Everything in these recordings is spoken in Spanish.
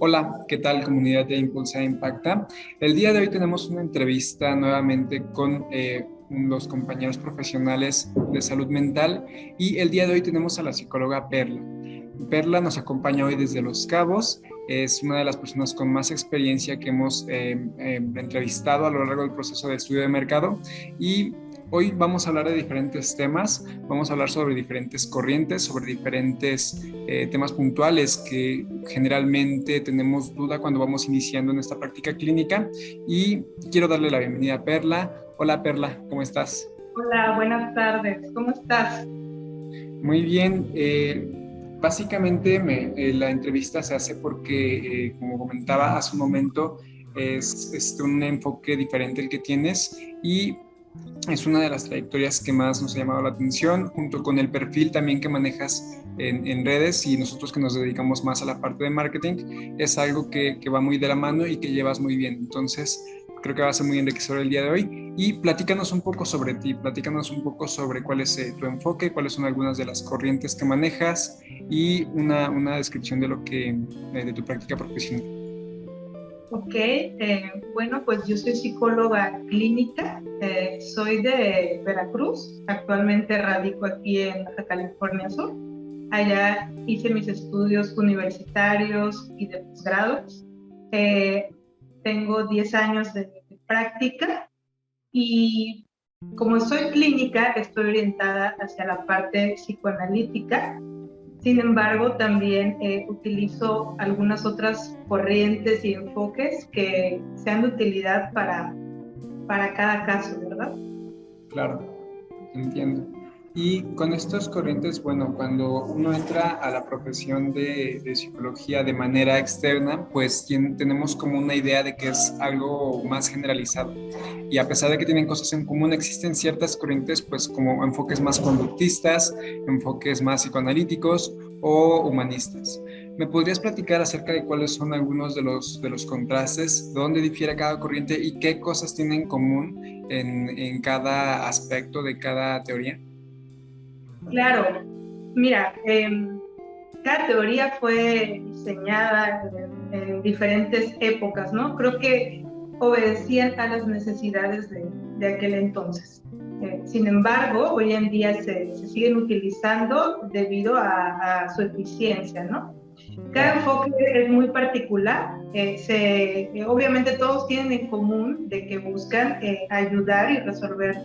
Hola, ¿qué tal comunidad de Impulsa e Impacta? El día de hoy tenemos una entrevista nuevamente con los compañeros profesionales de salud mental y el día de hoy tenemos a la psicóloga Perla. Perla nos acompaña hoy desde Los Cabos, es una de las personas con más experiencia que hemos entrevistado a lo largo del proceso de estudio de mercado y hoy vamos a hablar de diferentes temas, vamos a hablar sobre diferentes corrientes, sobre diferentes temas puntuales que generalmente tenemos duda cuando vamos iniciando en esta práctica clínica y quiero darle la bienvenida a Perla. Hola Perla, ¿cómo estás? Hola, buenas tardes. ¿Cómo estás? Muy bien. Básicamente la entrevista se hace porque, como comentaba hace un momento, es un enfoque diferente el que tienes y es una de las trayectorias que más nos ha llamado la atención, junto con el perfil también que manejas en redes y nosotros que nos dedicamos más a la parte de marketing, es algo que va muy de la mano y que llevas muy bien. Entonces, creo que va a ser muy enriquecedor el día de hoy. Y platícanos un poco sobre ti, platícanos un poco sobre cuál es tu enfoque, cuáles son algunas de las corrientes que manejas y una descripción de lo que, de tu práctica profesional. Ok, bueno, pues yo soy psicóloga clínica, soy de Veracruz, actualmente radico aquí en Baja California Sur. Allá hice mis estudios universitarios y de posgrados. Eh, Tengo 10 años de práctica y como soy clínica, estoy orientada hacia la parte psicoanalítica. Sin embargo, también utilizo algunas otras corrientes y enfoques que sean de utilidad para cada caso, ¿verdad? Claro, entiendo. Y con estas corrientes, bueno, cuando uno entra a la profesión de psicología de manera externa, pues tenemos como una idea de que es algo más generalizado. Y a pesar de que tienen cosas en común, existen ciertas corrientes, pues como enfoques más conductistas, enfoques más psicoanalíticos o humanistas. ¿Me podrías platicar acerca de cuáles son algunos de los contrastes, dónde difiere cada corriente y qué cosas tienen en común en cada aspecto de cada teoría? Claro, mira, cada teoría fue diseñada en diferentes épocas, ¿no? Creo que obedecían a las necesidades de aquel entonces. Sin embargo, hoy en día se siguen utilizando debido a su eficiencia, ¿no? Cada Claro, enfoque es muy particular. Obviamente todos tienen en común de que buscan ayudar y resolver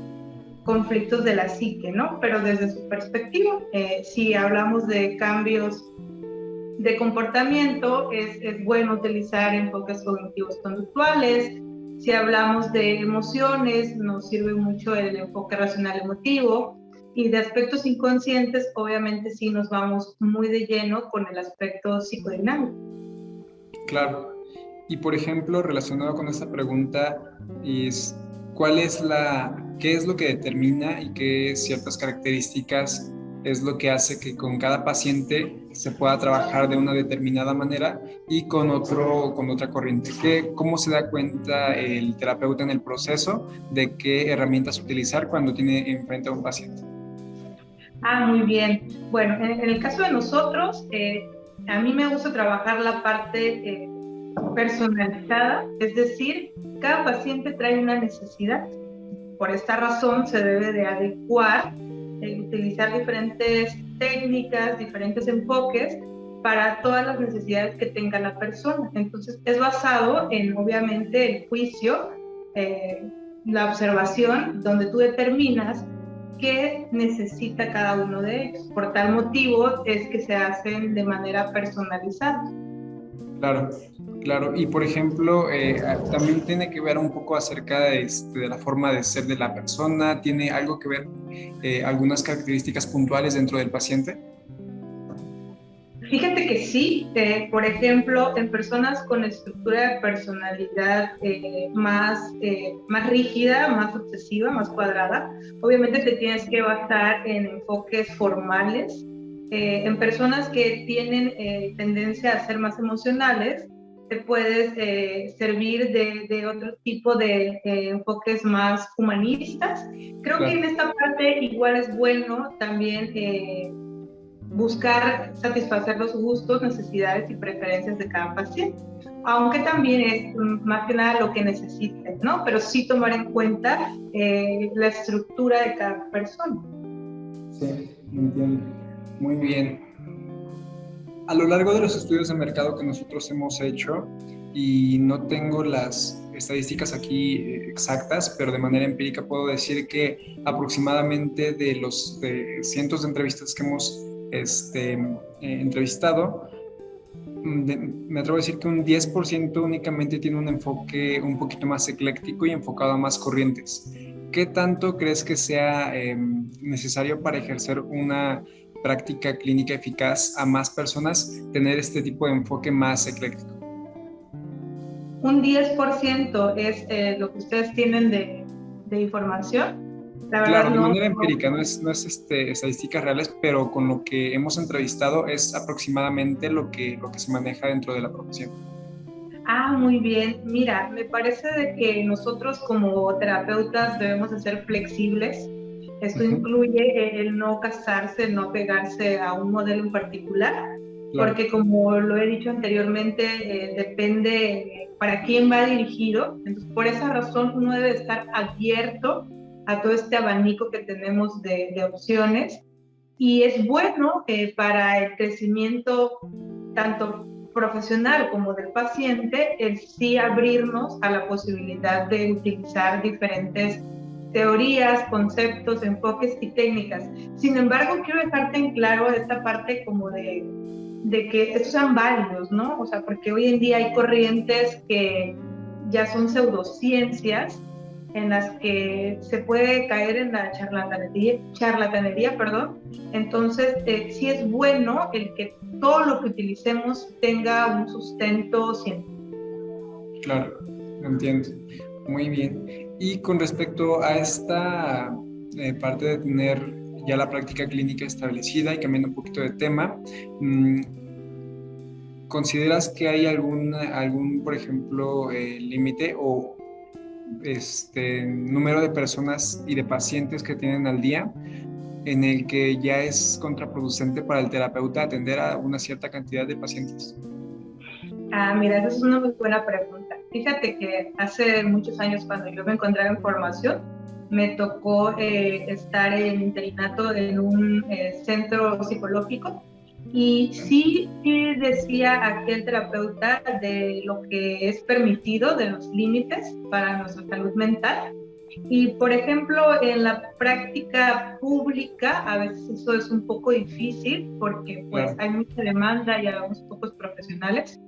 conflictos de la psique, ¿no? Pero desde su perspectiva, si hablamos de cambios de comportamiento, es bueno utilizar enfoques cognitivos conductuales. Si hablamos de emociones, nos sirve mucho el enfoque racional emotivo. Y de aspectos inconscientes, obviamente sí nos vamos muy de lleno con el aspecto psicodinámico. claro. Y por ejemplo, relacionado con esta pregunta, es qué es lo que determina y qué ciertas características es lo que hace que con cada paciente se pueda trabajar de una determinada manera y con otra corriente? ¿Cómo se da cuenta el terapeuta en el proceso de qué herramientas utilizar cuando tiene enfrente a un paciente? Ah, muy bien. Bueno, en el caso de nosotros, a mí me gusta trabajar la parte personalizada, es decir, cada paciente trae una necesidad. Por esta razón se debe de adecuar, utilizar diferentes técnicas, diferentes enfoques para todas las necesidades que tenga la persona. Entonces es basado en obviamente el juicio, eh, la observación, donde tú determinas qué necesita cada uno de ellos. Por tal motivo es que se hacen de manera personalizada. Claro, claro. Y por ejemplo, también tiene que ver un poco acerca de la forma de ser de la persona, tiene algo que ver algunas características puntuales dentro del paciente. Fíjate que sí, por ejemplo, en personas con estructura de personalidad más rígida, más obsesiva, más cuadrada, obviamente te tienes que basar en enfoques formales. En personas que tienen tendencia a ser más emocionales, te puedes servir de otro tipo de enfoques más humanistas. Creo que en Claro, esta parte igual es bueno también buscar satisfacer los gustos, necesidades y preferencias de cada paciente, aunque también es más que nada lo que necesiten, ¿no? Pero sí tomar en cuenta la estructura de cada persona. Sí, entiendo. Muy bien. A lo largo de los estudios de mercado que nosotros hemos hecho, y no tengo las estadísticas aquí exactas, pero de manera empírica puedo decir que aproximadamente de los cientos de entrevistas que hemos entrevistado, me atrevo a decir que un 10% únicamente tiene un enfoque un poquito más ecléctico y enfocado a más corrientes. ¿Qué tanto crees que sea necesario para ejercer una práctica clínica eficaz a más personas tener este tipo de enfoque más ecléctico? Un 10% es lo que ustedes tienen de información. La verdad Claro, de no, manera empírica, no es estadísticas reales, pero con lo que hemos entrevistado es aproximadamente lo que se maneja dentro de la profesión. Ah, muy bien. Mira, me parece de que nosotros como terapeutas debemos de ser flexibles. Esto incluye el no casarse, el no pegarse a un modelo en particular, Claro, porque como lo he dicho anteriormente, depende para quién va dirigido. Entonces, por esa razón, uno debe estar abierto a todo este abanico que tenemos de opciones. Y es bueno para el crecimiento tanto profesional como del paciente, el sí abrirnos a la posibilidad de utilizar diferentes teorías, conceptos, enfoques y técnicas. Sin embargo, quiero dejarte en claro esta parte como de que estos sean válidos, ¿no? O sea, porque hoy en día hay corrientes que ya son pseudociencias en las que se puede caer en la charlatanería, perdón. Entonces, sí es bueno el que todo lo que utilicemos tenga un sustento científico. claro, entiendo. Muy bien. Y con respecto a esta parte de tener ya la práctica clínica establecida y cambiando un poquito de tema, ¿consideras que hay algún por ejemplo, límite o número de personas y de pacientes que tienen al día en el que ya es contraproducente para el terapeuta atender a una cierta cantidad de pacientes? Ah, mira, esa es una muy buena pregunta. Fíjate que hace muchos años, cuando yo me encontraba en formación, me tocó estar en interinato en un centro psicológico, y sí decía aquel terapeuta de lo que es permitido, de los límites para nuestra salud mental. Y, por ejemplo, en la práctica pública a veces eso es un poco difícil porque pues Claro, hay mucha demanda y hay pocos profesionales.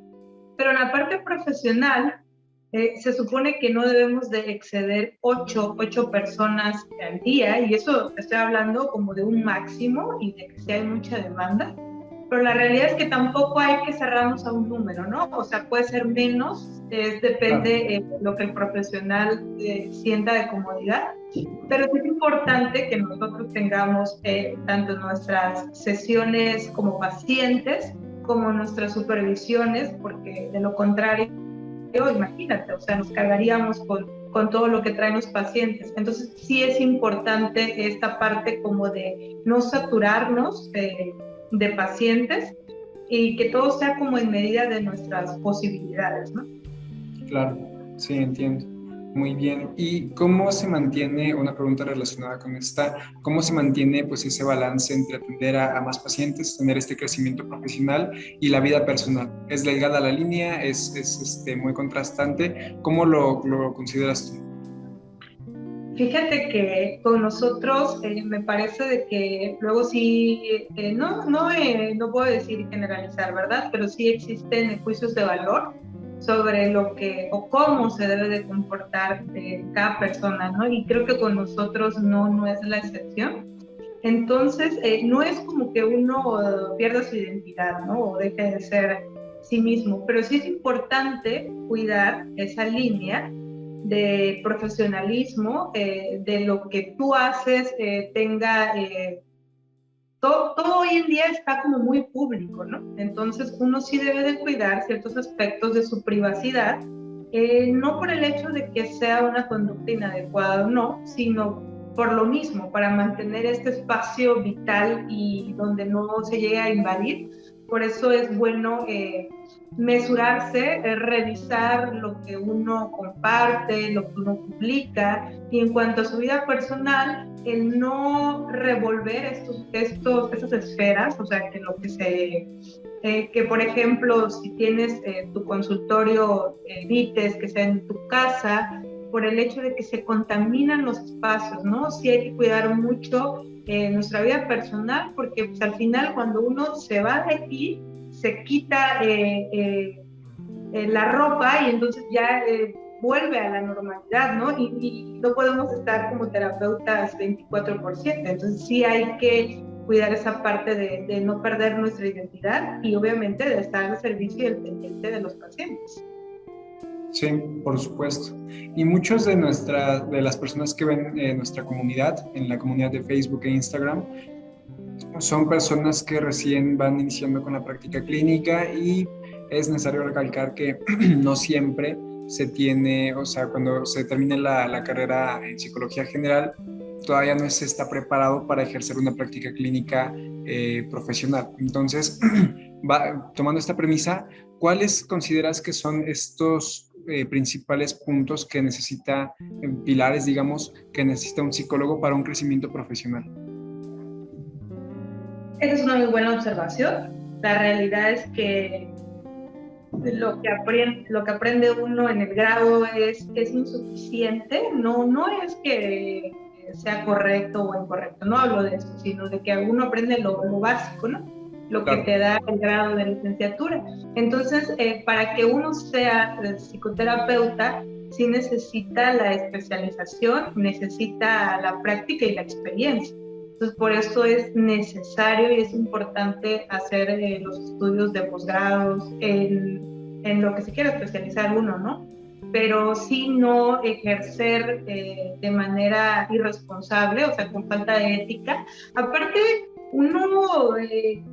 Pero en la parte profesional, se supone que no debemos de exceder ocho personas al día, y eso estoy hablando como de un máximo y de que si hay mucha demanda. Pero la realidad es que tampoco hay que cerrarnos a un número, ¿no? O sea, puede ser menos, depende claro, de lo que el profesional sienta de comodidad. Pero es importante que nosotros tengamos tanto nuestras sesiones como pacientes, como nuestras supervisiones, porque de lo contrario, imagínate, o sea, nos cargaríamos con todo lo que traen los pacientes. Entonces, sí es importante esta parte como de no saturarnos de pacientes, y que todo sea como en medida de nuestras posibilidades, ¿no? claro, sí, entiendo. Muy bien. ¿Y cómo se mantiene, una pregunta relacionada con esta, cómo se mantiene pues ese balance entre atender a más pacientes, tener este crecimiento profesional y la vida personal? ¿Es delgada la línea? ¿Es muy contrastante? ¿Cómo lo consideras tú? Fíjate que con nosotros me parece de que luego sí, no puedo decir generalizar, ¿verdad? Pero sí existen juicios de valor sobre lo que o cómo se debe de comportar cada persona, ¿no? Y creo que con nosotros no es la excepción. Entonces, no es como que uno pierda su identidad, ¿no? O deje de ser sí mismo, pero sí es importante cuidar esa línea de profesionalismo, de lo que tú haces, todo hoy en día está como muy público, ¿no? Entonces uno sí debe de cuidar ciertos aspectos de su privacidad, no por el hecho de que sea una conducta inadecuada o no, sino por lo mismo, para mantener este espacio vital y donde no se llegue a invadir. Por eso es bueno mesurarse, revisar lo que uno comparte, lo que uno publica, y en cuanto a su vida personal, el no revolver esas esferas, o sea, que lo que que por ejemplo, si tienes tu consultorio, evites que sea en tu casa, por el hecho de que se contaminan los espacios, ¿no? Sí hay que cuidar mucho nuestra vida personal, porque pues, al final cuando uno se va de aquí, se quita la ropa y entonces ya vuelve a la normalidad, ¿no? Y no podemos estar como terapeutas 24/7, entonces sí hay que cuidar esa parte de no perder nuestra identidad y obviamente de estar al servicio y al pendiente de los pacientes. Sí, por supuesto. Y muchos de las personas que ven nuestra comunidad, en la comunidad de Facebook e Instagram, son personas que recién van iniciando con la práctica clínica y es necesario recalcar que no siempre se tiene, o sea, cuando se termine la carrera en psicología general, todavía no se está preparado para ejercer una práctica clínica profesional. Entonces, tomando esta premisa, ¿cuáles consideras que son estos principales puntos que necesita, pilares, digamos, que necesita un psicólogo para un crecimiento profesional? Esa es una muy buena observación. La realidad es que lo que aprende uno en el grado es insuficiente. No es que sea correcto o incorrecto, no hablo de eso, sino de que uno aprende lo básico, ¿no? Lo que Claro. te da el grado de licenciatura. Entonces, para que uno sea psicoterapeuta, sí necesita la especialización, necesita la práctica y la experiencia. Entonces, por eso es necesario y es importante hacer los estudios de posgrados en lo que se quiera especializar uno, ¿no? Pero sí no ejercer de manera irresponsable, o sea, con falta de ética. Aparte, uno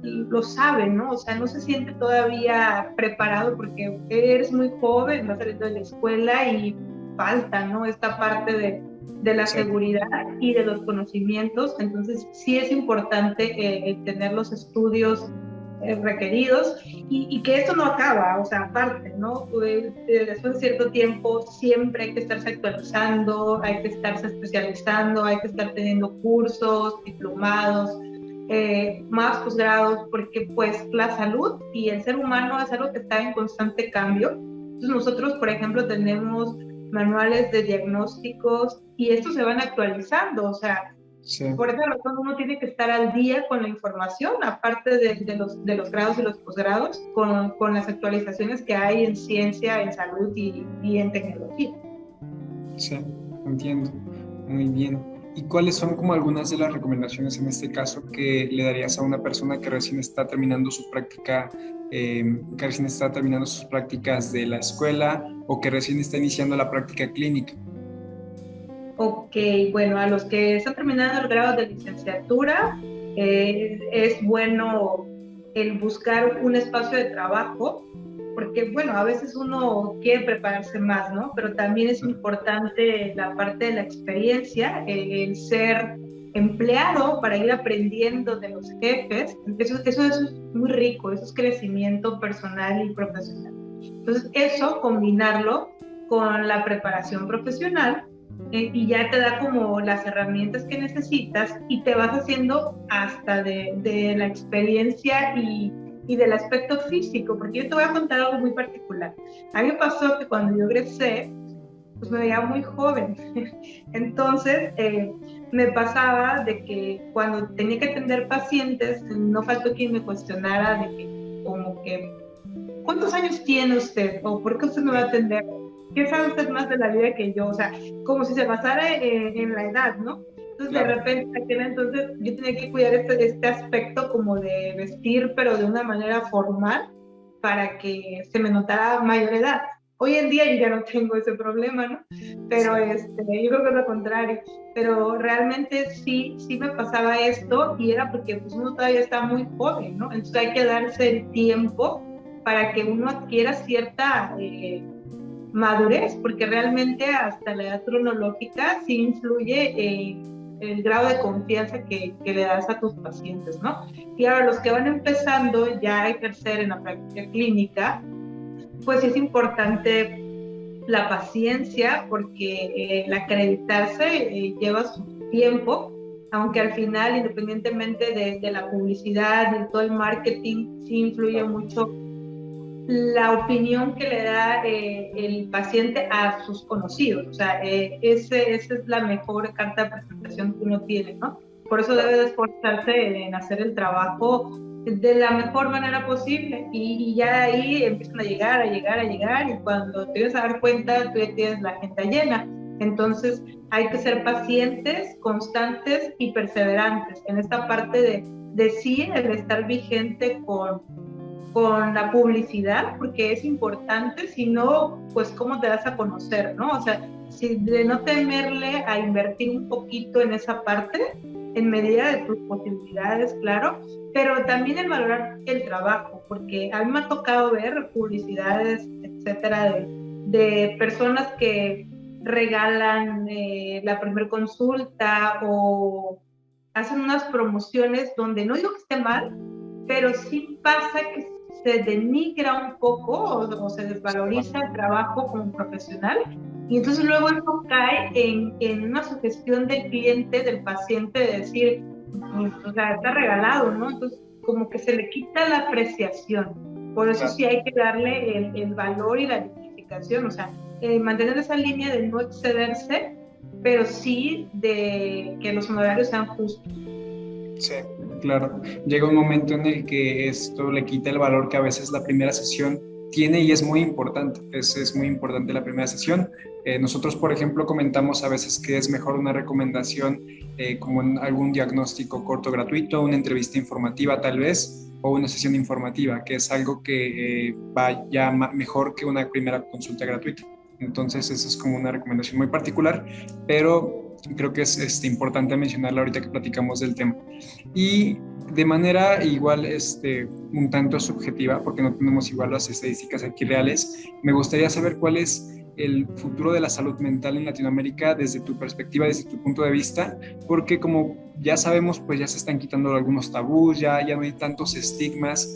lo sabe, ¿no? O sea, no se siente todavía preparado porque eres muy joven, vas saliendo de la escuela y falta, ¿no? Esta parte de la Sí. seguridad y de los conocimientos. Entonces, sí es importante tener los estudios requeridos y que esto no acaba, o sea, aparte, ¿no? Después de cierto tiempo siempre hay que estarse actualizando, hay que estarse especializando, hay que estar teniendo cursos, diplomados, más posgrados, porque pues la salud y el ser humano es algo que está en constante cambio. Entonces nosotros, por ejemplo, tenemos manuales de diagnósticos y estos se van actualizando, o sea, Sí. por esa razón uno tiene que estar al día con la información, aparte de los grados y los posgrados, con las actualizaciones que hay en ciencia, en salud y en tecnología. Sí, entiendo. Muy bien. ¿Y cuáles son como algunas de las recomendaciones en este caso que le darías a una persona que recién está terminando su práctica, que recién está terminando sus prácticas de la escuela o que recién está iniciando la práctica clínica? Ok, bueno, a los que están terminando el grado de licenciatura, es bueno el buscar un espacio de trabajo, porque bueno, a veces uno quiere prepararse más, ¿no? Pero también es importante la parte de la experiencia, el ser empleado para ir aprendiendo de los jefes. Eso es muy rico, eso es crecimiento personal y profesional. Entonces, eso combinarlo con la preparación profesional y ya te da como las herramientas que necesitas y te vas haciendo hasta de la experiencia y del aspecto físico, porque yo te voy a contar algo muy particular. A mí me pasó que cuando yo egresé, pues me veía muy joven. Entonces, me pasaba de que cuando tenía que atender pacientes, no faltó quien me cuestionara de que, como que, ¿cuántos años tiene usted? ¿O por qué usted me va a atender? ¿Qué sabe usted más de la vida que yo? O sea, como si se basara en la edad, ¿no? Entonces, de Claro. repente, aquel entonces, yo tenía que cuidar este aspecto como de vestir, pero de una manera formal, para que se me notara mayor edad. Hoy en día yo ya no tengo ese problema, ¿no? Pero yo creo que es lo contrario. Pero realmente sí me pasaba esto y era porque pues, uno todavía está muy joven, ¿no? Entonces hay que darse el tiempo para que uno adquiera cierta madurez, porque realmente hasta la edad cronológica sí influye el grado de confianza que le das a tus pacientes, ¿no? Y ahora los que van empezando ya a ejercer en la práctica clínica, pues es importante la paciencia, porque el acreditarse lleva su tiempo, aunque al final, independientemente de la publicidad y todo el marketing, sí influye mucho la opinión que le da el paciente a sus conocidos. O sea, esa es la mejor carta de presentación que uno tiene, ¿no? Por eso debe de esforzarse en hacer el trabajo de la mejor manera posible, y ya de ahí empiezan a llegar, y cuando te vas a dar cuenta, tú ya tienes la agenda llena. Entonces hay que ser pacientes, constantes y perseverantes en esta parte de sí, el estar vigente con la publicidad, porque es importante. Si no, pues cómo te das a conocer, ¿no? O sea, si de no temerle a invertir un poquito en esa parte, en medida de tus posibilidades, claro, pero también el valorar el trabajo, porque a mí me ha tocado ver publicidades, etcétera, de personas que regalan la primer consulta o hacen unas promociones donde no digo que esté mal, pero sí pasa que se denigra un poco o se desvaloriza el trabajo como profesional, y entonces luego eso cae en una sugestión del cliente, del paciente, de decir, pues, o sea, está regalado, ¿no? Entonces como que se le quita la apreciación. Por eso sí hay que darle el valor y la dignificación, o sea, mantener esa línea de no excederse, pero sí de que los honorarios sean justos. Sí, claro. Llega un momento en el que esto le quita el valor que a veces la primera sesión tiene, y es muy importante. Es muy importante la primera sesión. Nosotros, por ejemplo, comentamos a veces que es mejor una recomendación como en algún diagnóstico corto gratuito, una entrevista informativa tal vez, o una sesión informativa, que es algo que va ya mejor que una primera consulta gratuita. Entonces, eso es como una recomendación muy particular, pero creo que es importante mencionarla ahorita que platicamos del tema. Y de manera igual, un tanto subjetiva, porque no tenemos igual las estadísticas aquí reales, me gustaría saber cuál es el futuro de la salud mental en Latinoamérica desde tu perspectiva, desde tu punto de vista, porque como ya sabemos, pues ya se están quitando algunos tabús, ya no hay tantos estigmas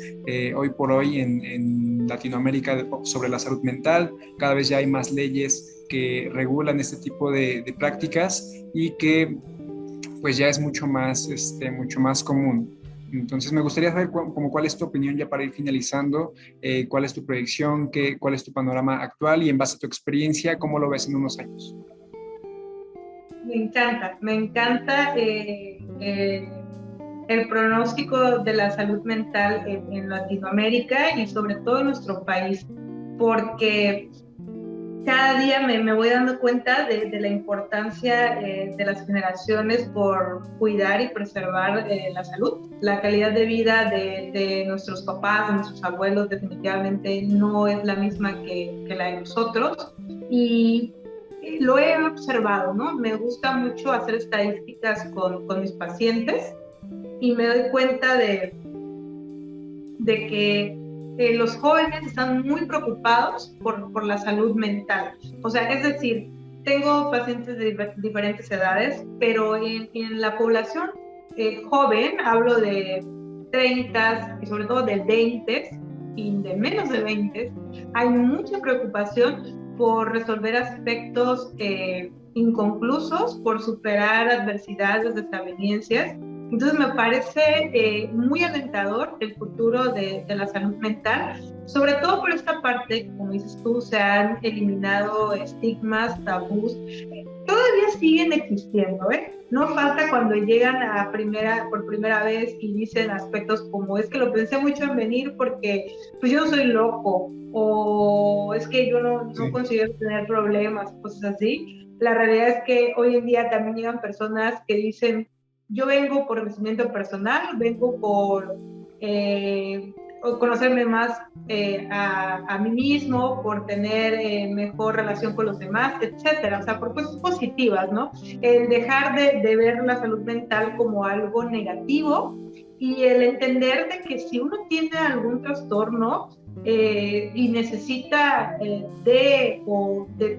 hoy por hoy en Latinoamérica sobre la salud mental. Cada vez ya hay más leyes que regulan este tipo de prácticas, y que pues ya es mucho más común. Entonces me gustaría saber como cuál es tu opinión ya para ir finalizando, cuál es tu proyección, cuál es tu panorama actual, y en base a tu experiencia, ¿cómo lo ves en unos años? Me encanta el pronóstico de la salud mental en Latinoamérica y sobre todo en nuestro país, porque cada día me voy dando cuenta de la importancia de las generaciones por cuidar y preservar la salud. La calidad de vida de nuestros papás, de nuestros abuelos, definitivamente no es la misma que la de nosotros, y lo he observado, ¿no? Me gusta mucho hacer estadísticas con mis pacientes, y me doy cuenta de que los jóvenes están muy preocupados por la salud mental. O sea, es decir, tengo pacientes de diferentes edades, pero en la población joven, hablo de 30 y sobre todo de 20 y de menos de 20, hay mucha preocupación por resolver aspectos inconclusos, por superar adversidades, desavenencias. Entonces me parece muy alentador el futuro de la salud mental, sobre todo por esta parte, como dices tú, se han eliminado estigmas, tabús, todavía siguen existiendo, ¿eh? No falta cuando llegan por primera vez y dicen aspectos como, es que lo pensé mucho en venir porque pues yo no soy loco, o es que yo no considero tener problemas, cosas así. La realidad es que hoy en día también llegan personas que dicen, yo vengo por crecimiento personal, vengo por conocerme más a mí mismo, por tener mejor relación con los demás, etcétera. O sea, por cosas positivas, ¿no? El dejar de ver la salud mental como algo negativo, y el entender de que si uno tiene algún trastorno, y necesita de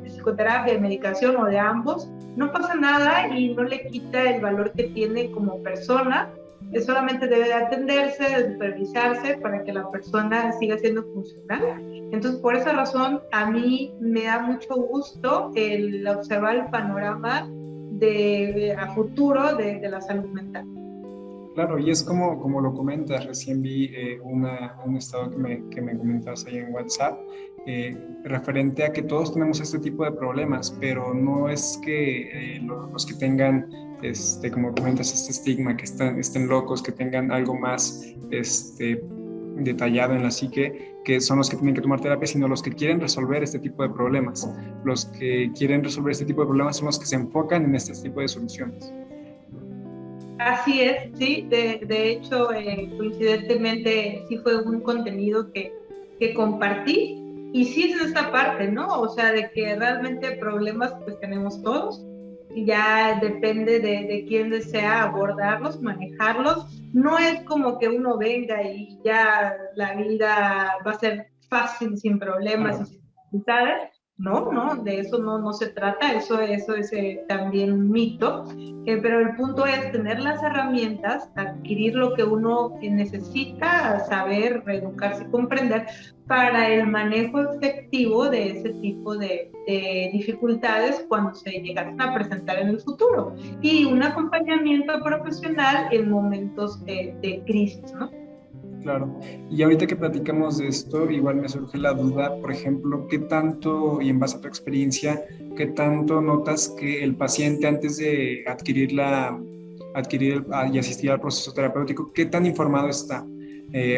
psicoterapia, de medicación o de ambos, no pasa nada y no le quita el valor que tiene como persona. Solamente debe de atenderse, de supervisarse para que la persona siga siendo funcional. Entonces, por esa razón, a mí me da mucho gusto el observar el panorama a futuro de la salud mental. Claro, y es como lo comentas, recién vi un estado que me comentabas ahí en WhatsApp, referente a que todos tenemos este tipo de problemas, pero no es que los que tengan, como comentas, este estigma, que estén locos, que tengan algo más detallado en la psique, que son los que tienen que tomar terapia, sino los que quieren resolver este tipo de problemas. Los que quieren resolver este tipo de problemas son los que se enfocan en este tipo de soluciones. Así es, sí, de hecho, coincidentemente, sí fue un contenido que compartí, y sí es esta parte, ¿no? O sea, de que realmente problemas pues tenemos todos, y ya depende de quién desea abordarlos, manejarlos. No es como que uno venga y ya la vida va a ser fácil, sin problemas y sin dificultades. No, no, de eso no se trata, eso es también un mito. Pero el punto es tener las herramientas, adquirir lo que uno necesita, saber, reeducarse y comprender para el manejo efectivo de ese tipo de dificultades cuando se llegan a presentar en el futuro, y un acompañamiento profesional en momentos de crisis, ¿no? Claro. Y ahorita que platicamos de esto, igual me surge la duda, por ejemplo, ¿qué tanto, y en base a tu experiencia, qué tanto notas que el paciente antes de y asistir al proceso terapéutico, qué tan informado está?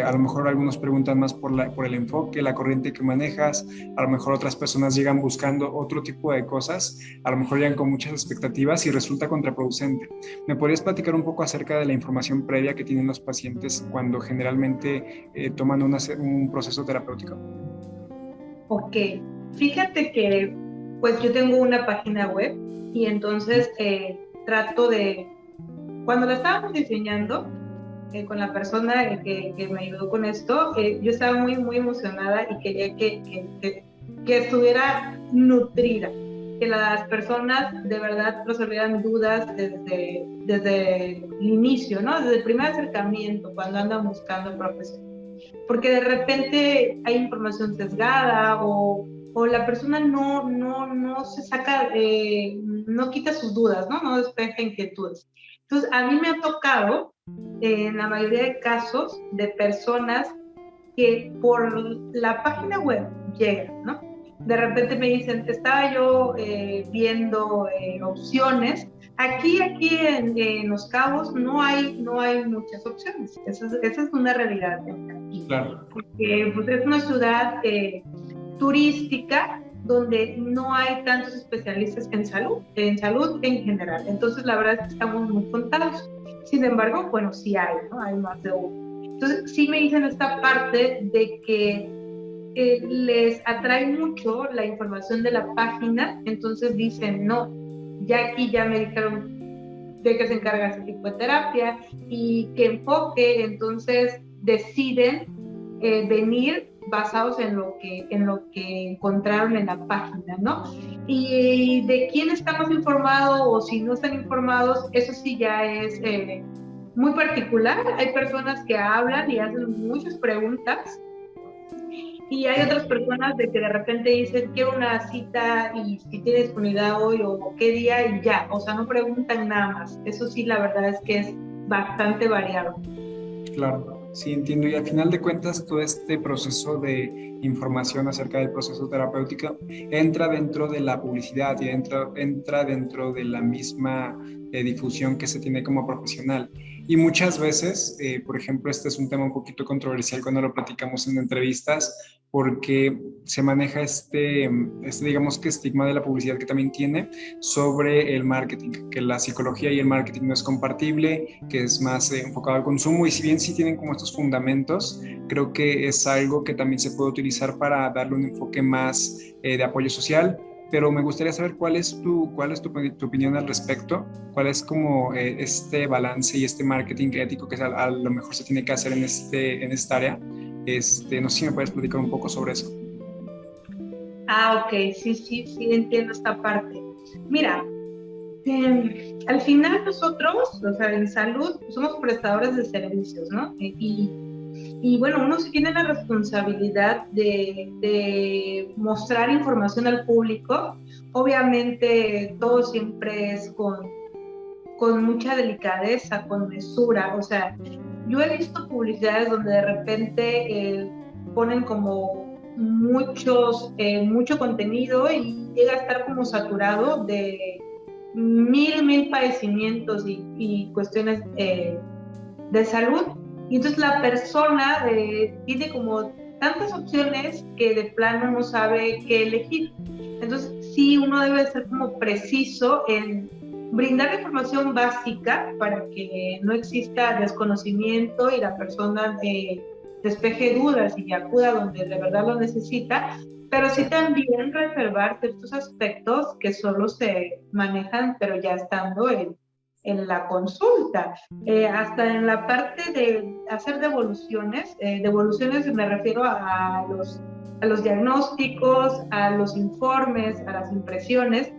A lo mejor algunos preguntan más por el enfoque, la corriente que manejas, a lo mejor otras personas llegan buscando otro tipo de cosas, a lo mejor llegan con muchas expectativas y resulta contraproducente. ¿Me podrías platicar un poco acerca de la información previa que tienen los pacientes cuando generalmente toman un proceso terapéutico? Ok, fíjate que pues yo tengo una página web, y entonces trato de, cuando la estábamos diseñando, con la persona que me ayudó con esto, yo estaba muy emocionada y quería que estuviera nutrida, que las personas de verdad resolvieran dudas desde el inicio, ¿no? Desde el primer acercamiento, cuando andan buscando profesión. Porque de repente hay información sesgada, o la persona no se saca, no quita sus dudas, ¿no? No despeja inquietudes. Entonces, a mí me ha tocado, en la mayoría de casos, de personas que por la página web llegan, ¿no? De repente me dicen, estaba yo viendo opciones. Aquí en Los Cabos no hay muchas opciones. Esa es una realidad aquí. Claro. Porque pues, es una ciudad turística donde no hay tantos especialistas en salud en general. Entonces, la verdad es que estamos muy contados. Sin embargo, bueno, sí hay, ¿no? Hay más de uno. Entonces, sí me dicen esta parte de que les atrae mucho la información de la página, entonces dicen, no, ya aquí ya me dijeron de qué se encarga ese tipo de terapia y qué enfoque, entonces deciden venir basados en lo que encontraron en la página, ¿no? Y de quién está más informado o si no están informados, eso sí ya es muy particular. Hay personas que hablan y hacen muchas preguntas, y hay otras personas de que de repente dicen, quiero una cita y si tiene disponibilidad hoy o qué día, y ya, o sea, no preguntan nada más. Eso sí, la verdad es que es bastante variado. Claro, sí entiendo. Y al final de cuentas, todo este proceso de información acerca del proceso terapéutico entra dentro de la publicidad y entra dentro de la misma difusión que se tiene como profesional. Y muchas veces, por ejemplo, este es un tema un poquito controversial cuando lo platicamos en entrevistas, porque se maneja digamos que estigma de la publicidad que también tiene sobre el marketing, que la psicología y el marketing no es compartible, que es más enfocado al consumo, y si bien sí tienen como estos fundamentos, creo que es algo que también se puede utilizar para darle un enfoque más de apoyo social. Pero me gustaría saber cuál es tu opinión al respecto, cuál es como este balance y este marketing ético que a lo mejor se tiene que hacer en esta área. No sé si me puedes platicar un poco sobre eso. Ok, sí, entiendo esta parte. Mira, al final nosotros, o sea, en salud, somos prestadores de servicios, ¿no? Y bueno, uno sí tiene la responsabilidad de mostrar información al público. Obviamente todo siempre es con mucha delicadeza, con mesura. O sea, yo he visto publicidades donde de repente ponen como mucho contenido y llega a estar como saturado de mil padecimientos y cuestiones de salud. Y entonces la persona tiene como tantas opciones que de plano no sabe qué elegir. Entonces sí, uno debe ser como preciso en brindar información básica para que no exista desconocimiento y la persona despeje dudas y acuda donde de verdad lo necesita, pero sí también reservar ciertos aspectos que solo se manejan, pero ya estando en la consulta. Hasta en la parte de hacer devoluciones me refiero a los diagnósticos, a los informes, a las impresiones,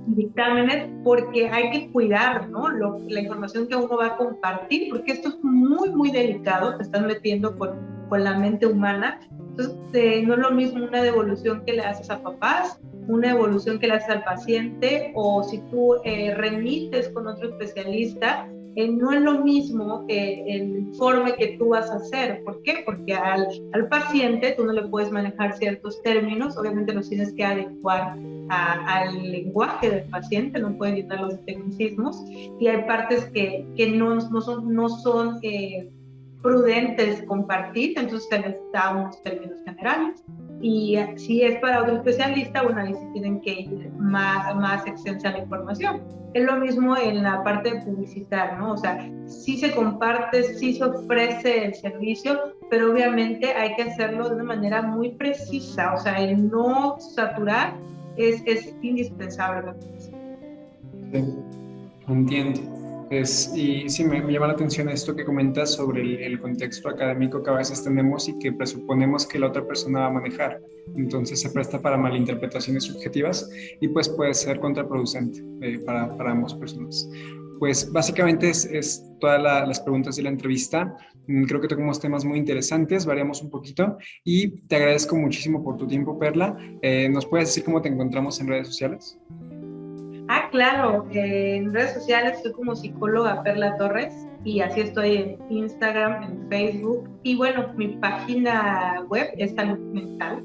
dictámenes, porque hay que cuidar, ¿no? La información que uno va a compartir, porque esto es muy delicado, te están metiendo con la mente humana. Entonces, no es lo mismo una devolución que le haces a papás, una devolución que le haces al paciente, o si tú remites con otro especialista, no es lo mismo el informe que tú vas a hacer. ¿Por qué? Porque al paciente tú no le puedes manejar ciertos términos, obviamente los tienes que adecuar al lenguaje del paciente, no puede evitar los tecnicismos, y hay partes que no son prudentes compartir, entonces se les da unos términos generales. Y si es para otro especialista, bueno, ahí sí tienen que ir más extensa la información. Es lo mismo en la parte de publicitar, ¿no? O sea, sí se comparte, sí se ofrece el servicio, pero obviamente hay que hacerlo de una manera muy precisa, o sea, el no saturar es indispensable. Sí, entiendo. Y sí, me llama la atención esto que comentas sobre el contexto académico que a veces tenemos y que presuponemos que la otra persona va a manejar. Entonces se presta para malinterpretaciones subjetivas y pues puede ser contraproducente para ambas personas. Pues básicamente es todas las preguntas de la entrevista. Creo que tocamos temas muy interesantes, variamos un poquito y te agradezco muchísimo por tu tiempo, Perla. ¿Nos puedes decir cómo te encontramos en redes sociales? Claro, en redes sociales estoy como psicóloga Perla Torres y así estoy en Instagram, en Facebook, y bueno, mi página web es Salud Mental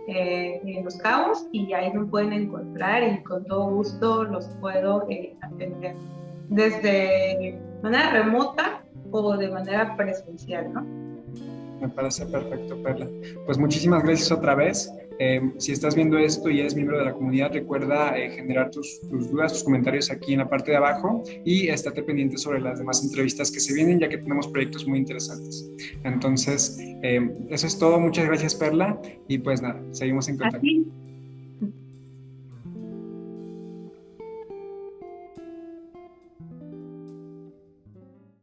en Los Cabos, y ahí me pueden encontrar y con todo gusto los puedo atender desde manera remota o de manera presencial, ¿no? Me parece perfecto, Perla. Pues muchísimas gracias otra vez. Si estás viendo esto y eres miembro de la comunidad, recuerda generar tus dudas, tus comentarios aquí en la parte de abajo y estate pendiente sobre las demás entrevistas que se vienen, ya que tenemos proyectos muy interesantes. Entonces, eso es todo. Muchas gracias, Perla. Y pues nada, seguimos en contacto. Así.